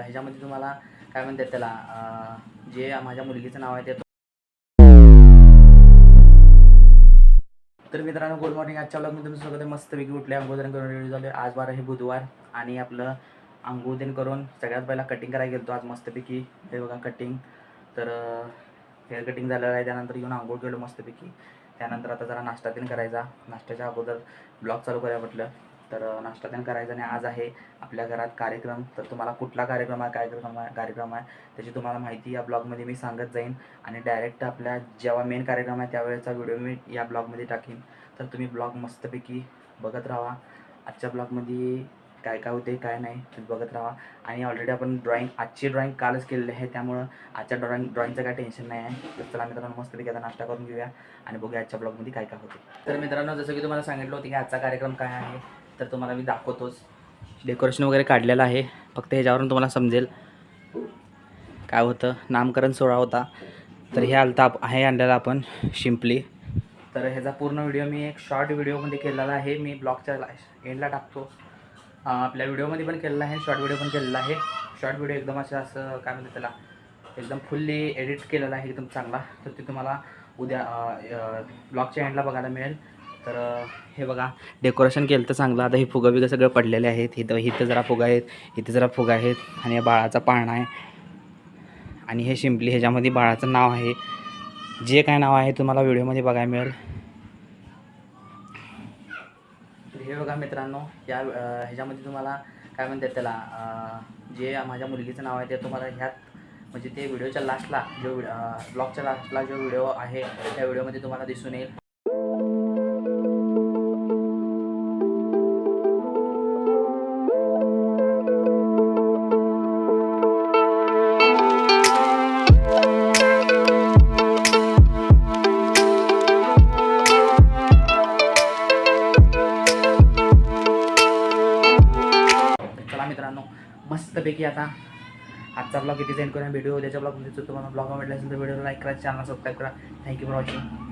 ह्याच्यामध्ये तुम्हाला काय म्हणतात त्याला जे माझ्या मुलगीचं नाव आहे ते तर मित्रांनो गुड मॉर्निंग. आजच्या ब्लॉगमध्ये तुमचं स्वागत आहे. मस्तपैकी उठले, अंघोळ करून रेडी झाले. आज 12 हे बुधवार आणि आपलं अंघोळ करून सगळ्यात पहिला कटिंग करायला गेलो आज मस्तपैकी. हे बघा कटिंग. तर हेअर कटिंग झालेलं आहे. त्यानंतर येऊन अंघोळ केलो मस्तपैकी. त्यानंतर आता जरा नाश्ता तीन करायचा. नाश्त्याच्या अगोदर ब्लॉग चालू करायला म्हटलं. तर नाश्ता तीन करायचा आणि आज आहे आपल्या घरात कार्यक्रम. तर तुम्हाला कुठला कार्यक्रम आहे कार्यक्रम आहे त्याची तुम्हाला माहिती या ब्लॉगमध्ये मी सांगत जाईन. आणि डायरेक्ट आपल्या जेव्हा मेन कार्यक्रम आहे त्यावेळेचा व्हिडिओ मी या ब्लॉगमध्ये टाकीन. तर तुम्ही ब्लॉग मस्तपैकी बघत राहा. आजच्या ब्लॉगमध्ये काय काय होते काय नाही तुम्ही बघत राहा. आणि ऑलरेडी आपण आजची ड्रॉइंग कालच केलेली आहे, त्यामुळं आजच्या ड्रॉइंगचं काय टेन्शन नाही आहे. तर चला मित्रांनो मस्तपैकी आता नाश्ता करून घेऊया आणि बघूया आजच्या ब्लॉगमध्ये काय काय होते. तर मित्रांनो जसं की तुम्हाला सांगितलं होतं की आजचा कार्यक्रम काय आहे तर तुम्हाला मी दाखवतोच. डेकोरेशन वगैरे काढलेलं आहे, फक्त ह्याच्यावरून तुम्हाला समजेल काय होतं. नामकरण सोहळा होता तर हे आणलेलं आपण शिंपली. तर ह्याचा पूर्ण व्हिडिओ मी एक शॉर्ट व्हिडिओमध्ये केलेला आहे. मी ब्लॉगच्या एंडला टाकतो. आपल्या व्हिडिओमध्ये पण केलेला आहे, शॉर्ट व्हिडिओ पण केलेला आहे. शॉर्ट व्हिडिओ एकदम असं काय म्हणतात त्याला एकदम फुल्ली एडिट केलेला आहे एकदम चांगला. तर ते तुम्हाला उद्या ब्लॉगच्या एंडला बघायला मिळेल. तर हे बघा डेकोरेशन केलं तर चांगलं. आता हे फुगा बिगा सगळं पडलेले आहेत. इथं जरा फुगा आहेत, इथे जरा फुगा आहेत आणि या बाळाचा पाळणा आहे आणि हे शिंपली. ह्याच्यामध्ये बाळाचं नाव आहे, जे काय नाव आहे तुम्हाला व्हिडिओमध्ये बघायला मिळेल. तर हे बघा मित्रांनो ह्याच्यामध्ये तुम्हाला काय म्हणतात त्याला जे माझ्या मुलगीचं नाव आहे ते तुम्हाला ह्यात म्हणजे ते व्हिडिओच्या लास्टला जो ब्लॉगच्या लास्टला जो व्हिडिओ आहे त्या व्हिडिओमध्ये तुम्हाला दिसून येईल. मित्रांनो मस्तपैकी आता आजचा ब्लॉग इथे सेंड करूया. व्हिडिओ उद्याच्या ब्लॉगमध्ये तुम्हाला ब्लॉग आवडला असेल तर व्हिडिओला लाईक करा, चॅनल सबस्क्राईब करा. Thank you for watching.